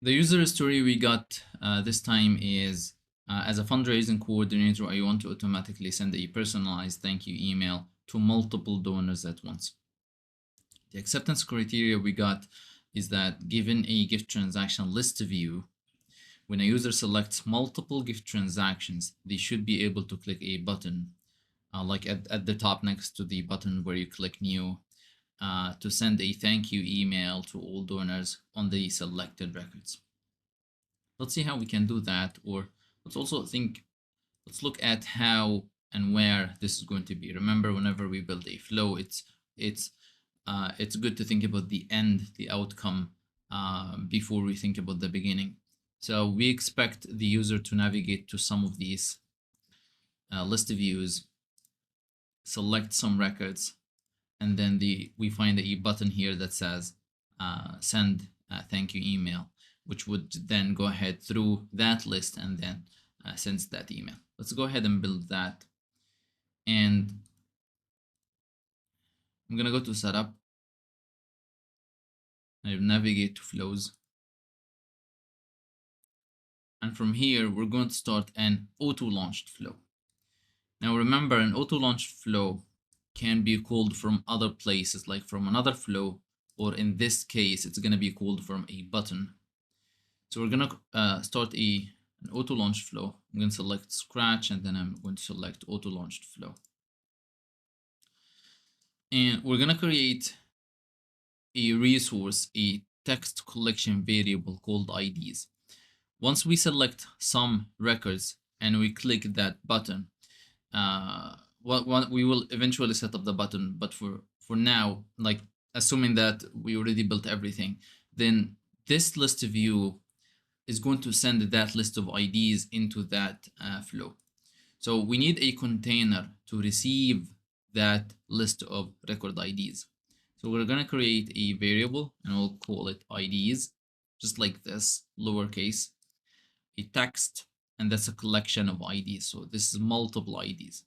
The user story we got this time is, as a fundraising coordinator, I want to automatically send a personalized thank you email to multiple donors at once. The acceptance criteria we got is that given a gift transaction list view, when a user selects multiple gift transactions, they should be able to click a button, like at the top next to the button where you click new, to send a thank you email to all donors on the selected records. Let's see how we can do that, or let's look at how and where this is going to be. Remember, whenever we build a flow, it's good to think about the end, the outcome, before we think about the beginning. So we expect the user to navigate to some of these list views, select some records, and then we find a button here that says send thank you email, which would then go ahead through that list and then sends that email. Let's go ahead and build that. And I'm going to go to setup. I navigate to flows. And from here, we're going to start an auto-launched flow. Now remember, an auto-launched flow can be called from other places, like from another flow, or in this case, it's going to be called from a button. So we're going to start an auto-launched flow. I'm going to select Scratch, and then I'm going to select auto-launched flow. And we're going to create a resource, a text collection variable called IDs. Once we select some records and we click that button, we will eventually set up the button, but for now, like assuming that we already built everything, then this list view is going to send that list of IDs into that flow. So we need a container to receive that list of record IDs. So we're going to create a variable and we'll call it IDs, just like this, lowercase, a text, and that's a collection of IDs. So this is multiple IDs.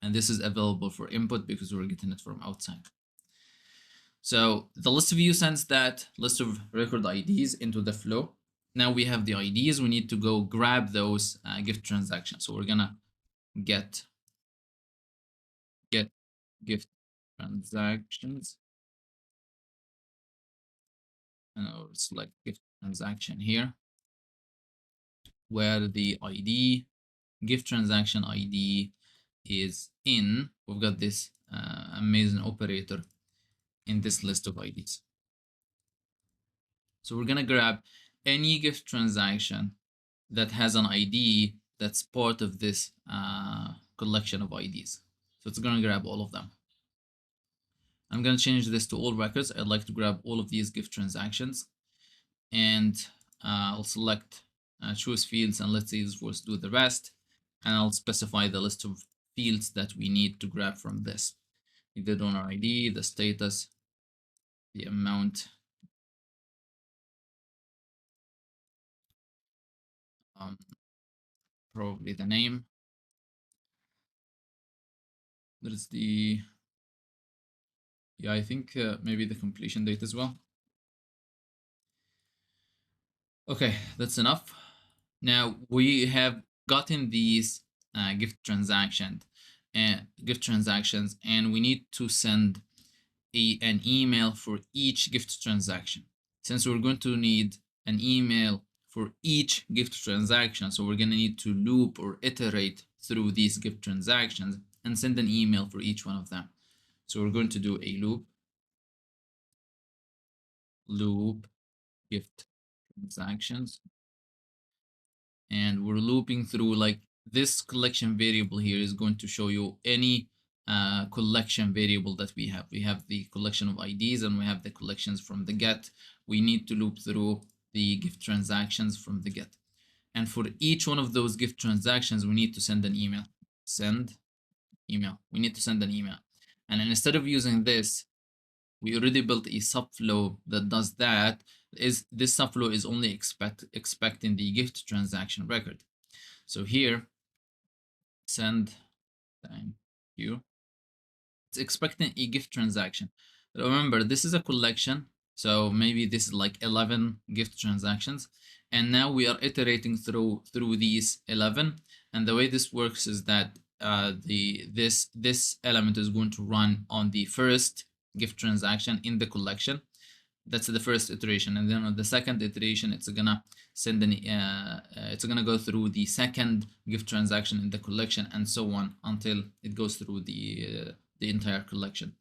And this is available for input because we're getting it from outside. So the list view sends that list of record IDs into the flow. Now we have the IDs, we need to go grab those gift transactions. So we're gonna get gift transactions, and I'll select gift transaction here, where the ID, gift transaction ID is in. We've got this amazing operator in this list of IDs. So we're gonna grab any gift transaction that has an ID that's part of this collection of IDs. So it's gonna grab all of them. I'm gonna change this to all records. I'd like to grab all of these gift transactions, and I'll select choose fields, and let's say Salesforce do the rest, and I'll specify the list of fields that we need to grab from this: the donor ID, the status, the amount, probably the name. There's the, yeah, I think maybe the completion date as well. Okay, that's enough. Now we have gotten these gift transactions, and we need to send an email for each gift transaction. Since we're going to need an email for each gift transaction, so we're going to need to loop or iterate through these gift transactions and send an email for each one of them. So we're going to do a loop gift transactions, and we're looping through, like, this collection variable here is going to show you any collection variable that we have. We have the collection of IDs and we have the collections from the get. We need to loop through the gift transactions from the get. And for each one of those gift transactions, we need to send an email. Send email. We need to send an email. And then instead of using this, we already built a subflow that does that. This subflow is only expecting the gift transaction record. So here, send thank you. It's expecting a gift transaction. Remember, this is a collection, So maybe this is like 11 gift transactions. And now we are iterating through these 11. And the way this works is that this element is going to run on the first gift transaction in the collection. That's the first iteration, and then on the second iteration, it's gonna send it's gonna go through the second gift transaction in the collection, and so on until it goes through the entire collection.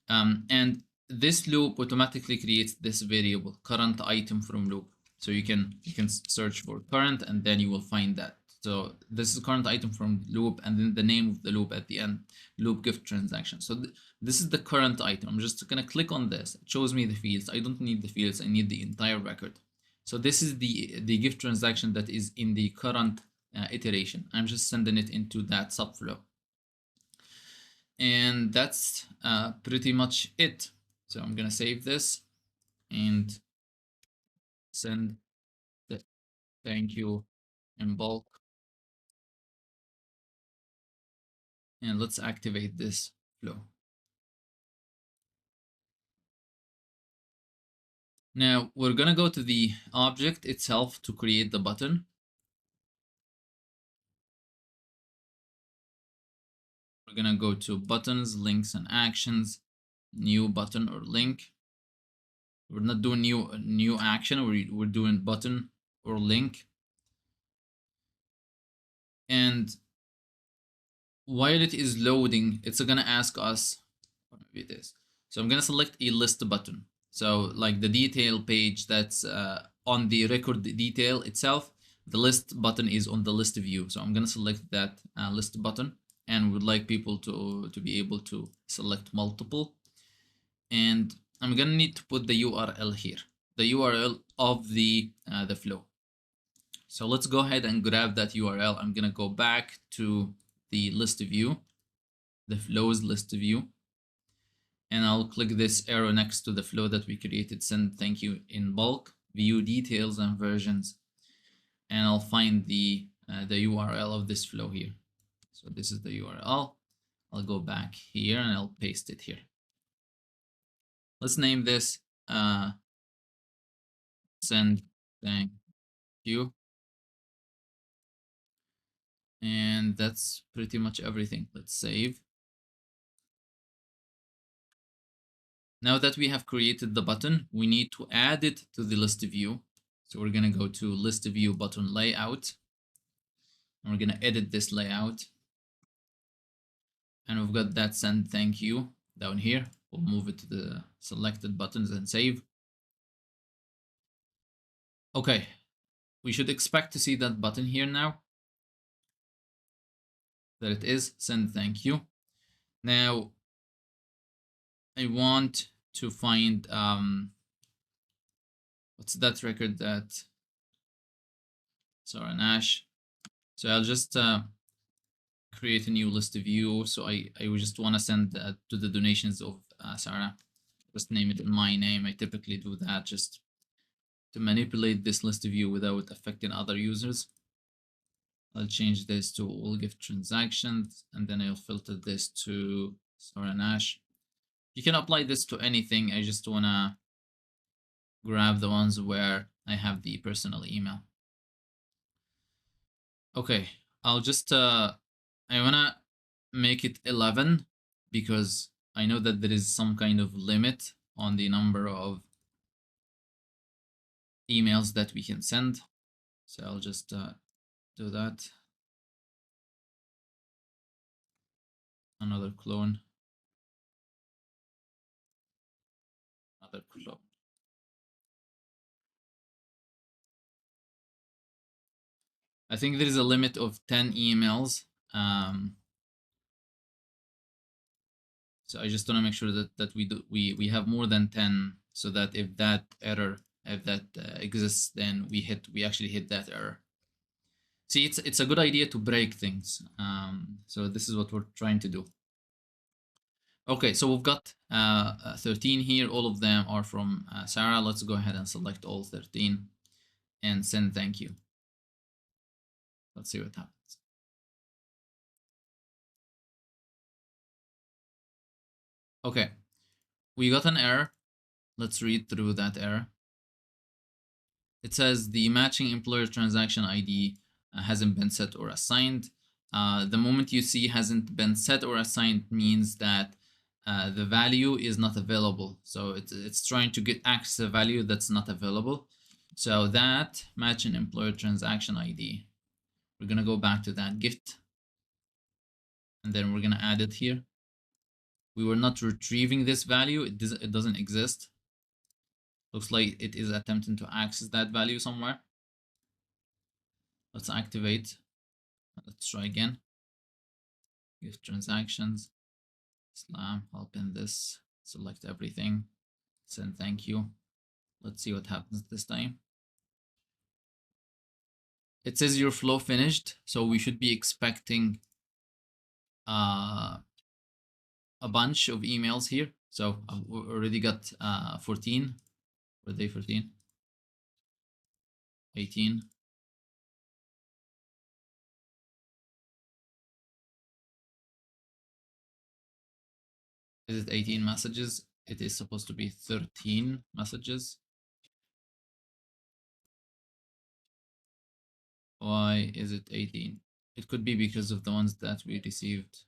And this loop automatically creates this variable current item from loop. So you can search for current, and then you will find that. So this is current item from loop, and then the name of the loop at the end, loop gift transaction. So this is the current item. I'm just gonna click on this. It shows me the fields. I don't need the fields. I need the entire record. So this is the gift transaction that is in the current iteration. I'm just sending it into that subflow. And that's pretty much it. So I'm gonna save this and send the thank you in bulk. And let's activate this flow. Now we're gonna go to the object itself to create the button. We're gonna go to buttons, links, and actions, new button or link. We're not doing new action, we're doing button or link. And while it is loading, it's gonna ask us, maybe it is. So I'm gonna select a list button. So like the detail page that's on the record detail itself, the list button is on the list view. So I'm gonna select that list button, and would like people to be able to select multiple. And I'm gonna need to put the URL here, the URL of the flow. So let's go ahead and grab that URL. I'm gonna go back to the list view, the flows list view, and I'll click this arrow next to the flow that we created, send thank you in bulk, view details and versions, and I'll find the URL of this flow here. So this is the URL. I'll go back here and I'll paste it here. Let's name this send thank you. And that's pretty much everything. Let's save. Now that we have created the button, we need to add it to the list view. So we're going to go to list view button layout, and we're going to edit this layout. And we've got that send thank you down here. We'll move it to the selected buttons and save. Okay, we should expect to see that button here now. There it is, send thank you. Now I want to find what's that record that Sarah Nash. So I'll just create a new list view. So I would just want to send to the donations of Sarah. Just name it in my name. I typically do that just to manipulate this list view without affecting other users. I'll change this to all gift transactions, and then I'll filter this to Sarah Nash. You can apply this to anything. I just want to grab the ones where I have the personal email. Okay, I'll just I want to make it 11 because I know that there is some kind of limit on the number of emails that we can send. So I'll just do that. Another clone. Another clone. I think there is a limit of 10 emails. So I just want to make sure that we have more than 10, so that if that error, if that exists, then we actually hit that error. See, it's a good idea to break things. So this is what we're trying to do. Okay, so we've got 13 here. All of them are from Sarah. Let's go ahead and select all 13 and send thank you. Let's see what happens. Okay, we got an error. Let's read through that error. It says the matching employer transaction ID hasn't been set or assigned. The moment you see hasn't been set or assigned means that the value is not available. So it's trying to get access to a value that's not available. So that matching employer transaction ID, we're going to go back to that gift, and then we're going to add it here. We were not retrieving this value. It doesn't exist. Looks like it is attempting to access that value somewhere. Let's activate. Let's try again. Gift transactions, Islam, help in this, select everything, send thank you. Let's see what happens this time. It says your flow finished, so we should be expecting a bunch of emails here. So we already got 14 for day 14, 18. Is it 18 messages? It is supposed to be 13 messages. Why is it 18? It could be because of the ones that we received.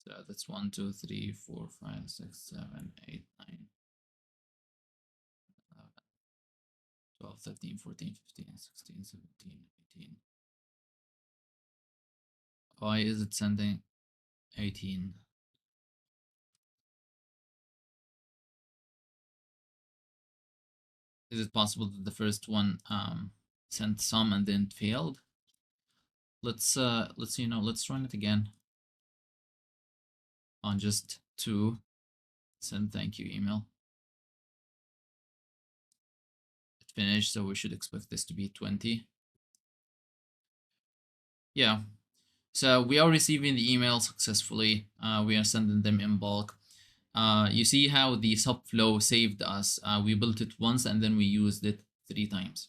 So that's 1, 2, 3, 4, 5, 6, 7, 8, 9, 11, 12, 13, 14, 15, 16, 17, 18. Why is it sending 18? Is it possible that the first one sent some and then failed? Let's let's run it again on just 2. Send thank you email. It finished, so we should expect this to be 20. Yeah, so we are receiving the email successfully. We are sending them in bulk. You see how the subflow saved us. We built it once and then we used it 3 times.